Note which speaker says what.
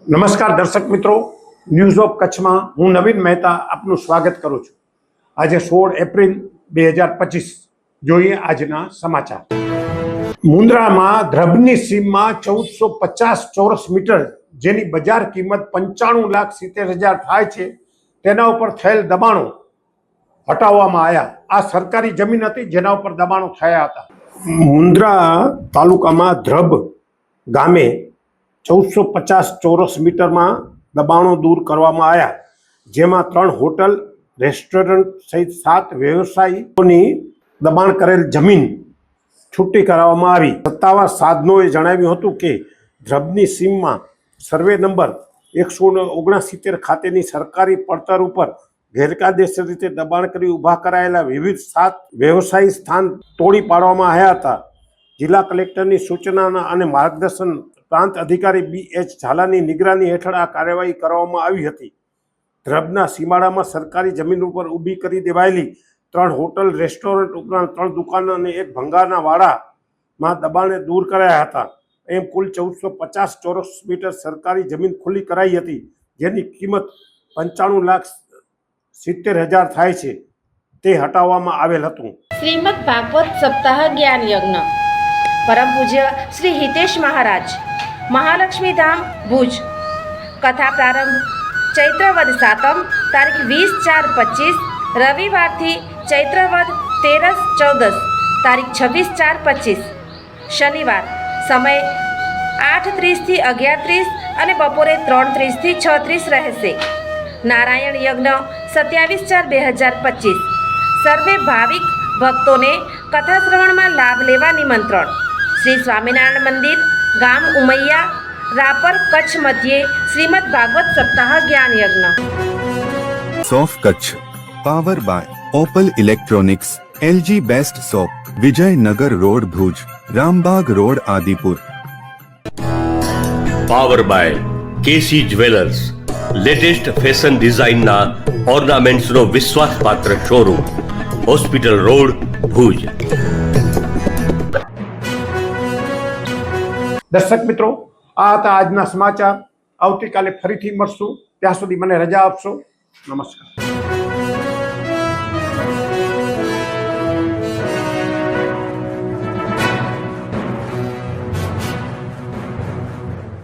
Speaker 1: નમસ્કાર દર્શક મિત્રો, ન્યૂઝ ઓફ કચ્છમાં હું નવીન મહેતા આપનું સ્વાગત કરું છું। આજે 16 એપ્રિલ 2025 જોઈએ આજના સમાચાર। મુન્દ્રામાં ધ્રબની સીમમાં 1450 ચોરસ મીટર જેની બજાર કિંમત 95,70,000 થાય છે તેના ઉપર થયેલ દબાણો હટાવવામાં આવ્યા। આ સરકારી જમીન હતી જેના ઉપર દબાણો થયા હતા। મુન્દ્રા તાલુકામાં ધ્રબ ગામે 1450 ચોરસ મીટરમાં દબાણો દૂર કરવામાં આવ્યા, જેમાં 3 હોટલ, રેસ્ટોરન્ટ સહિત 7 વ્યવસાયીઓની દબાણ કરેલ જમીન છૂટી કરાવવામાં આવી। સત્તાવાર સાધનોએ જણાવ્યું હતું કે ધ્રબની સીમમાં સર્વે નંબર 169 ખાતેની સરકારી પડતર ઉપર ગેરકાયદેસર રીતે દબાણ કરી ઊભા કરાયેલા વિવિધ 7 વ્યવસાયી સ્થાન તોડી પાડવામાં આવ્યા હતા। જિલ્લા કલેક્ટરની સૂચના અને માર્ગદર્શન પ્રાંત અધિકારી BH ઝાલાની નિગરાની હેઠળ આ કાર્યવાહી કરવામાં આવી હતી। ધ્રબના સીમાડામાં સરકારી જમીન ઉપર ઊભી કરી દેવાયેલી 3 હોટલ, રેસ્ટોરન્ટ ઉપરાંત 3 દુકાનો અને એક ભંગારના વાડામાં દબાણે દૂર કરાયા હતા। એમ કુલ 1450 ચોરસ મીટર સરકારી જમીન ખુલ્લી કરાઈ હતી, જેની કિંમત 95,70,000 થાય છે, તે હટાવવામાં આવેલ હતું।
Speaker 2: શ્રીમદ ભાગવત સપ્તાહ જ્ઞાન યજ્ઞ પરમ પૂજ્ય શ્રી હિતેશ મહારાજ, મહાલક્ષ્મી ધામ, ભુજ। કથા પ્રારંભ ચૈત્રવદ સાતમ તારીખ 20/4/25, રવિવારથી ચૈત્રવદ 13/14 તારીખ 26/4/25, શનિવાર સમય 8:30 થી 11:30 અને બપોરે 3:30 થી 6:30 રહેશે। નારાયણ યજ્ઞ 27/4/2025। સર્વે ભાવિક ભક્તોને કથા શ્રવણમાં લાભ લેવા નિમંત્રણ। શ્રી સ્વામિનારાયણ મંદિર, ગામ ઉમૈયા, રાપર, કચ્છ મધ્યે શ્રીમદ ભાગવત સપ્તાહ જ્ઞાન યજ્ઞ।
Speaker 3: સોફ Kutch power by Opal electronics, LG best shop, Vijaynagar road, Bhuj, Rambaug road, Adipur.
Speaker 4: Power by KC jewellers, latest fashion ડિઝાઇનના ઓર્નામેન્ટ્સનો વિશ્વાસપાત્ર શોરૂમ, હોસ્પિટલ રોડ, ભુજ।
Speaker 1: દર્શક મિત્રો, આ હતા આજના સમાચાર। આવતીકાલે ફરીથી મળશું, ત્યાં સુધી મને રજા આપશો। નમસ્કાર।